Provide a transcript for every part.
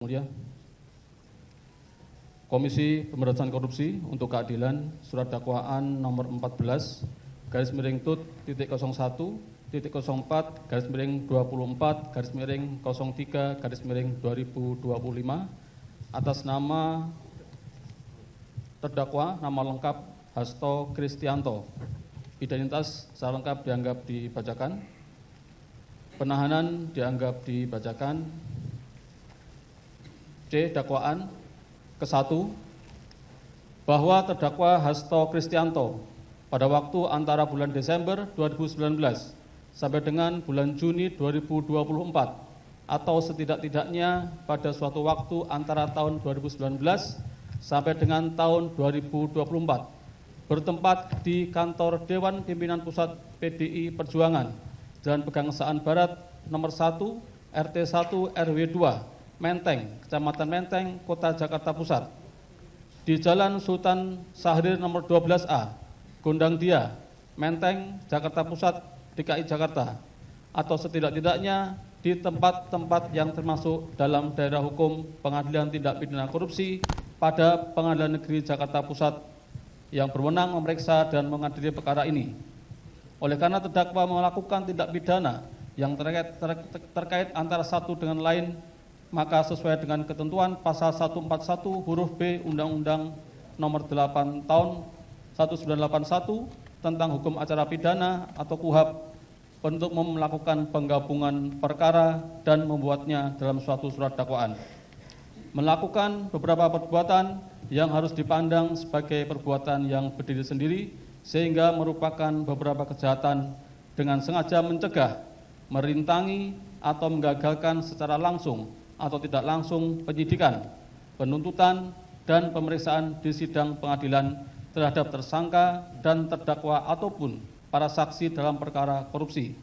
Mulia, Komisi Pemberantasan Korupsi untuk Keadilan Surat Dakwaan nomor 14 garis miring TUT titik 01 titik 04 garis miring 24 garis miring 03 garis miring 2025 atas nama terdakwa nama lengkap Hasto Kristianto. Identitas secara lengkap dianggap dibacakan. Penahanan dianggap dibacakan. C. Dakwaan ke-1 bahwa terdakwa Hasto Kristianto pada waktu antara bulan Desember 2019 sampai dengan bulan Juni 2024 atau setidak-tidaknya pada suatu waktu antara tahun 2019 sampai dengan tahun 2024 bertempat di kantor Dewan Pimpinan Pusat PDI Perjuangan Jalan Pegangsaan Barat nomor 1 RT 1 RW 2 Menteng, Kecamatan Menteng, Kota Jakarta Pusat, di Jalan Sultan Syahrir nomor 12A, Gondang Dia, Menteng, Jakarta Pusat, DKI Jakarta, atau setidak-tidaknya di tempat-tempat yang termasuk dalam daerah hukum Pengadilan Tindak Pidana Korupsi pada Pengadilan Negeri Jakarta Pusat yang berwenang memeriksa dan mengadili perkara ini. Oleh karena terdakwa melakukan tindak pidana yang terkait antara satu dengan lain, maka sesuai dengan ketentuan pasal 141 huruf B Undang-Undang nomor 8 tahun 1981 tentang hukum acara pidana atau KUHP untuk melakukan penggabungan perkara dan membuatnya dalam suatu surat dakwaan. Melakukan beberapa perbuatan yang harus dipandang sebagai perbuatan yang berdiri sendiri sehingga merupakan beberapa kejahatan dengan sengaja mencegah, merintangi atau menggagalkan secara langsung atau tidak langsung penyidikan, penuntutan, dan pemeriksaan di sidang pengadilan terhadap tersangka dan terdakwa ataupun para saksi dalam perkara korupsi,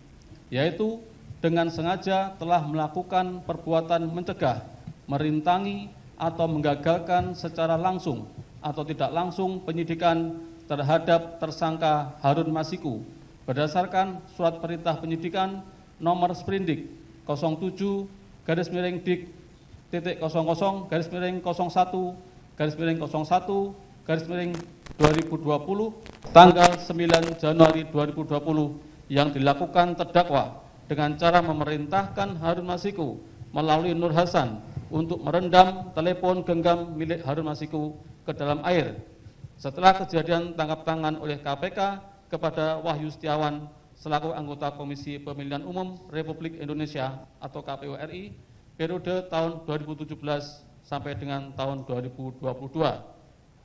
yaitu dengan sengaja telah melakukan perbuatan mencegah, merintangi, atau menggagalkan secara langsung atau tidak langsung penyidikan terhadap tersangka Harun Masiku berdasarkan surat perintah penyidikan nomor Sprindik 07 garis miring dik titik 00 garis miring 01 garis miring 01 garis miring 2020 tanggal 9 Januari 2020 yang dilakukan terdakwa dengan cara memerintahkan Harun Masiku melalui Nur Hasan untuk merendam telepon genggam milik Harun Masiku ke dalam air setelah kejadian tangkap tangan oleh KPK kepada Wahyu Setiawan selaku anggota Komisi Pemilihan Umum Republik Indonesia atau KPU RI periode tahun 2017 sampai dengan tahun 2022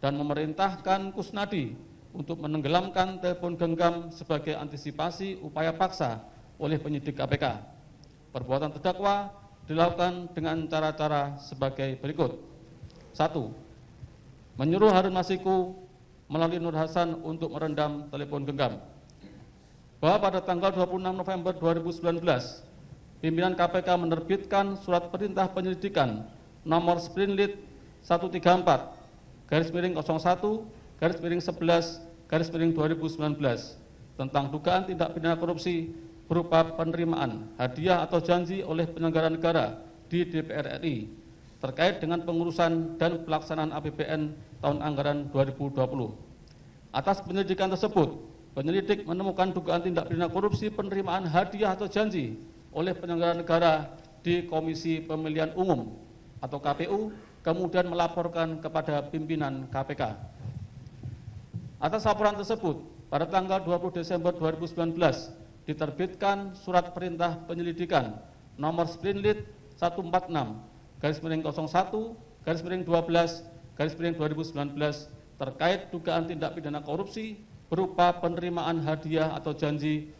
dan memerintahkan Kusnadi untuk menenggelamkan telepon genggam sebagai antisipasi upaya paksa oleh penyidik KPK. Perbuatan terdakwa dilakukan dengan cara-cara sebagai berikut. 1. Menyuruh Harun Masiku melalui Nur Hasan untuk merendam telepon genggam. Bahwa pada tanggal 26 November 2019, pimpinan KPK menerbitkan surat perintah penyelidikan nomor Sprinlit 134 garis miring 01 garis miring 11 garis miring 2019 tentang dugaan tindak pidana korupsi berupa penerimaan hadiah atau janji oleh penyelenggara negara di DPR RI terkait dengan pengurusan dan pelaksanaan APBN tahun anggaran 2020. Atas penyelidikan tersebut, penyelidik menemukan dugaan tindak pidana korupsi penerimaan hadiah atau janji oleh penyelenggara negara di Komisi Pemilihan Umum atau KPU, kemudian melaporkan kepada pimpinan KPK. Atas laporan tersebut, pada tanggal 20 Desember 2019 diterbitkan surat perintah penyelidikan nomor Sprinlit 146 garis miring 01 garis miring 12 garis miring 2019 terkait dugaan tindak pidana korupsi berupa penerimaan hadiah atau janji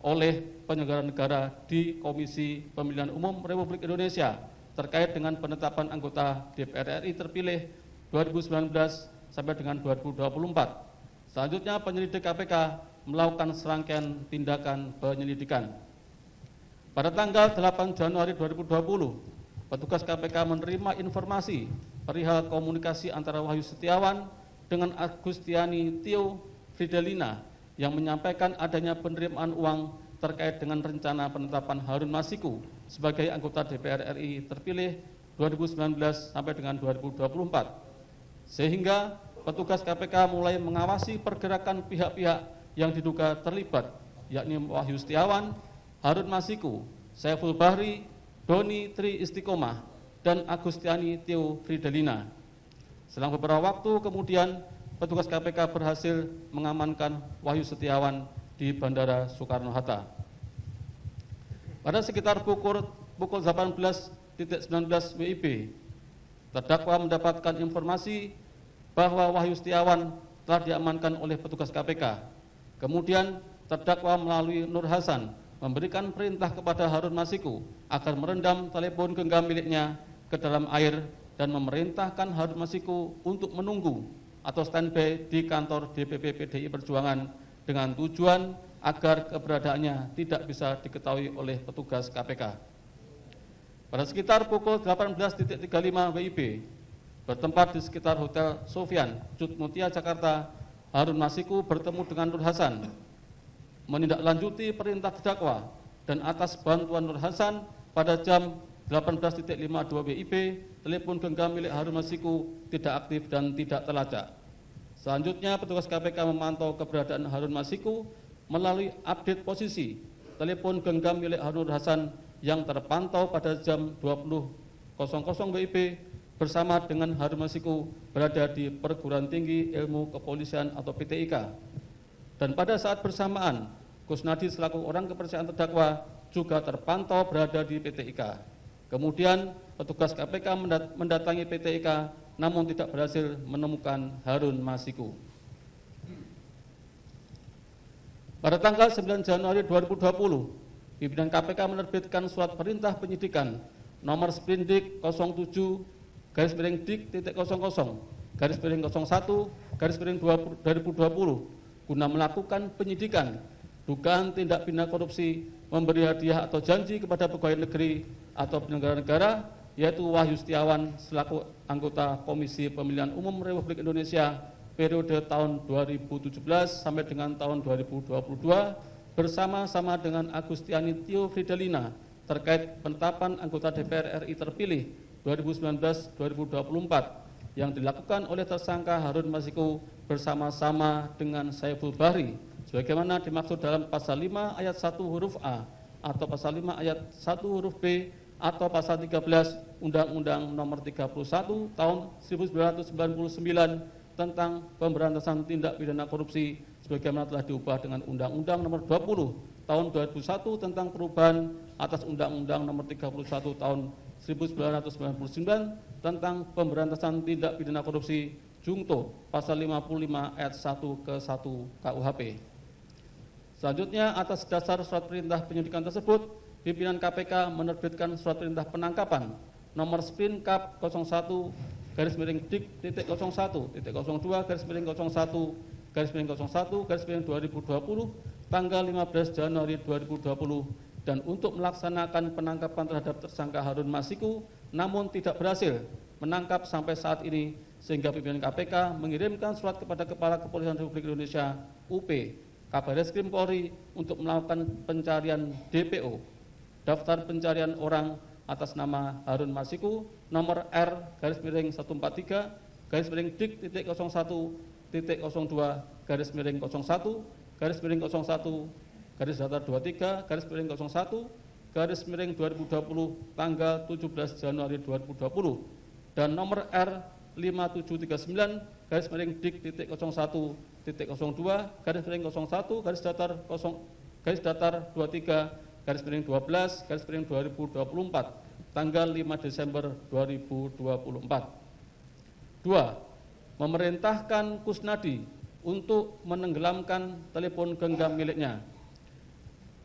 oleh penyelenggara negara di Komisi Pemilihan Umum Republik Indonesia terkait dengan penetapan anggota DPR RI terpilih 2019 sampai dengan 2024. Selanjutnya penyelidik KPK melakukan serangkaian tindakan penyelidikan. Pada tanggal 8 Januari 2020, petugas KPK menerima informasi perihal komunikasi antara Wahyu Setiawan dengan Agustiani Tio Fridelina yang menyampaikan adanya penerimaan uang terkait dengan rencana penetapan Harun Masiku sebagai anggota DPR RI terpilih 2019 sampai dengan 2024. Sehingga petugas KPK mulai mengawasi pergerakan pihak-pihak yang diduga terlibat, yakni Wahyu Setiawan, Harun Masiku, Saiful Bahri, Doni Tri Istiqomah, dan Agustiani Theo Fridelina. Selang beberapa waktu kemudian, petugas KPK berhasil mengamankan Wahyu Setiawan di Bandara Soekarno-Hatta. Pada sekitar pukul 18.19 WIB, terdakwa mendapatkan informasi bahwa Wahyu Setiawan telah diamankan oleh petugas KPK. Kemudian terdakwa melalui Nur Hasan memberikan perintah kepada Harun Masiku agar merendam telepon genggam miliknya ke dalam air dan memerintahkan Harun Masiku untuk menunggu atau standby di kantor DPP PDI Perjuangan dengan tujuan agar keberadaannya tidak bisa diketahui oleh petugas KPK. Pada sekitar pukul 18.35 WIB, bertempat di sekitar Hotel Sofyan, Cut Mutia, Jakarta, Harun Masiku bertemu dengan Nur Hasan, menindaklanjuti perintah terdakwa, dan atas bantuan Nur Hasan pada jam 18.52 WIB, telepon genggam milik Harun Masiku tidak aktif dan tidak terlacak. Selanjutnya, petugas KPK memantau keberadaan Harun Masiku melalui update posisi telepon genggam milik Harun Hasan yang terpantau pada jam 20.00 WIB bersama dengan Harun Masiku berada di Perguruan Tinggi Ilmu Kepolisian atau PTIK. Dan pada saat bersamaan, Kusnadi selaku orang kepercayaan terdakwa juga terpantau berada di PTIK. Kemudian petugas KPK mendatangi PTIK namun tidak berhasil menemukan Harun Masiku. Pada tanggal 9 Januari 2020, pimpinan KPK menerbitkan surat perintah penyidikan nomor Sprindik 07-Dik-01-01-2020 guna melakukan penyidikan dugaan tindak pidana korupsi, memberi hadiah atau janji kepada pegawai negeri atau penyelenggara negara, yaitu Wahyu Setiawan selaku anggota Komisi Pemilihan Umum Republik Indonesia periode tahun 2017 sampai dengan tahun 2022 bersama-sama dengan Agustiani Theo Fridelina terkait penetapan anggota DPR RI terpilih 2019-2024 yang dilakukan oleh tersangka Harun Masiku bersama-sama dengan Saiful Bahri sebagaimana dimaksud dalam pasal 5 ayat 1 huruf A atau pasal 5 ayat 1 huruf B atau pasal 13 Undang-Undang Nomor 31 Tahun 1999 tentang pemberantasan tindak pidana korupsi sebagaimana telah diubah dengan Undang-Undang Nomor 20 Tahun 2001 tentang perubahan atas Undang-Undang Nomor 31 Tahun 1999 tentang pemberantasan tindak pidana korupsi Jungto pasal 55 ayat 1 ke 1 KUHP. Selanjutnya, atas dasar surat perintah penyidikan tersebut, pimpinan KPK menerbitkan surat perintah penangkapan nomor Sprindik 01-01-02-01-2020 tanggal 15 Januari 2020 dan untuk melaksanakan penangkapan terhadap tersangka Harun Masiku namun tidak berhasil menangkap sampai saat ini sehingga pimpinan KPK mengirimkan surat kepada Kepala Kepolisian Republik Indonesia UP Kabarreskrim Polri untuk melakukan pencarian DPO daftar pencarian orang atas nama Harun Masiku nomor R-Dik-01-01-01-23-01-2020 tanggal 17 Januari 2020 dan nomor R-579-01-01-23-12-2024 tanggal 5 Desember 2024. 2. Memerintahkan Kusnadi untuk menenggelamkan telepon genggam miliknya.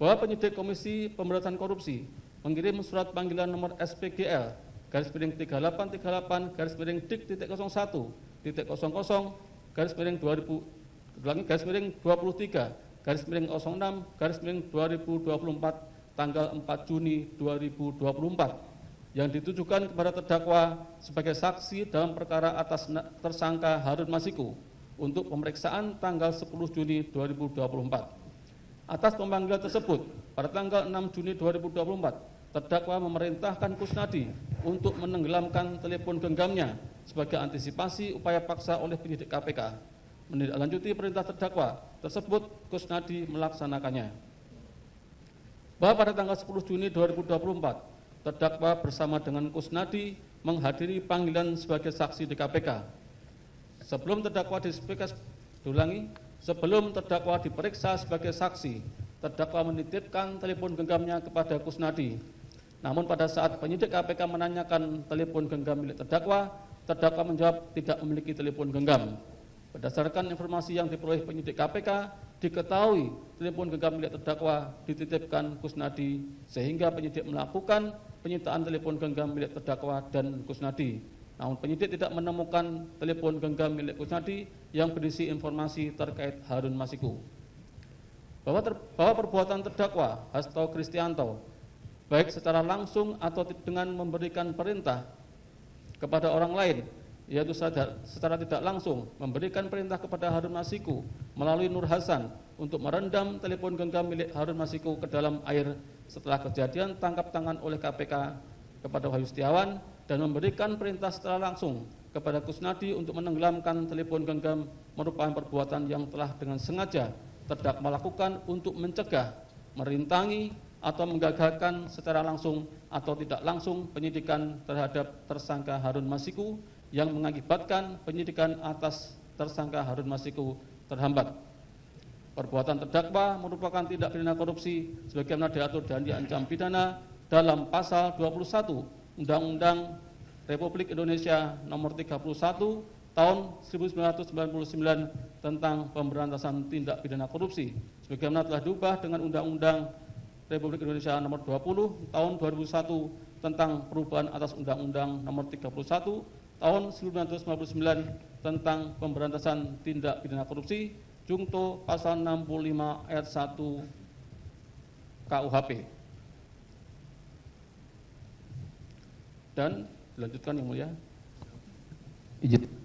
Bahwa penyidik Komisi Pemberantasan Korupsi mengirim surat panggilan nomor SPGL /Dik-11-38/Dik-01-23/06/2024 tanggal 4 Juni 2024 yang ditujukan kepada terdakwa sebagai saksi dalam perkara atas tersangka Harun Masiku untuk pemeriksaan tanggal 10 Juni 2024. Atas pemanggilan tersebut, pada tanggal 6 Juni 2024, terdakwa memerintahkan Kusnadi untuk menenggelamkan telepon genggamnya sebagai antisipasi upaya paksa oleh penyidik KPK. Menindaklanjuti perintah terdakwa tersebut, Kusnadi melaksanakannya. Bahwa pada tanggal 10 Juni 2024, terdakwa bersama dengan Kusnadi menghadiri panggilan sebagai saksi di KPK. Sebelum terdakwa diperiksa sebagai saksi, terdakwa menitipkan telepon genggamnya kepada Kusnadi. Namun pada saat penyidik KPK menanyakan telepon genggam milik terdakwa, terdakwa menjawab tidak memiliki telepon genggam. Berdasarkan informasi yang diperoleh penyidik KPK, diketahui telepon genggam milik terdakwa dititipkan Kusnadi, sehingga penyidik melakukan penyitaan telepon genggam milik terdakwa dan Kusnadi. Namun penyidik tidak menemukan telepon genggam milik Kusnadi yang berisi informasi terkait Harun Masiku. Bahwa perbuatan terdakwa Hasto Kristianto, baik secara langsung atau dengan memberikan perintah kepada orang lain, yaitu secara tidak langsung memberikan perintah kepada Harun Masiku melalui Nur Hasan untuk merendam telepon genggam milik Harun Masiku ke dalam air setelah kejadian tangkap tangan oleh KPK kepada Wahyu Setiawan, dan memberikan perintah secara langsung kepada Kusnadi untuk menenggelamkan telepon genggam merupakan perbuatan yang telah dengan sengaja terdakwa lakukan untuk mencegah, merintangi, atau menggagalkan secara langsung atau tidak langsung penyidikan terhadap tersangka Harun Masiku yang mengakibatkan penyidikan atas tersangka Harun Masiku terhambat. Perbuatan terdakwa merupakan tindak pidana korupsi sebagaimana diatur dan diancam pidana dalam pasal 21 Undang-Undang Republik Indonesia Nomor 31 Tahun 1999 tentang pemberantasan tindak pidana korupsi sebagaimana telah diubah dengan Undang-Undang Republik Indonesia Nomor 20 Tahun 2001 tentang perubahan atas Undang-Undang Nomor 31 Tahun 1999 tentang pemberantasan tindak pidana korupsi, Jungto pasal 65 ayat 1 KUHP. Dan dilanjutkan yang mulia. Izin.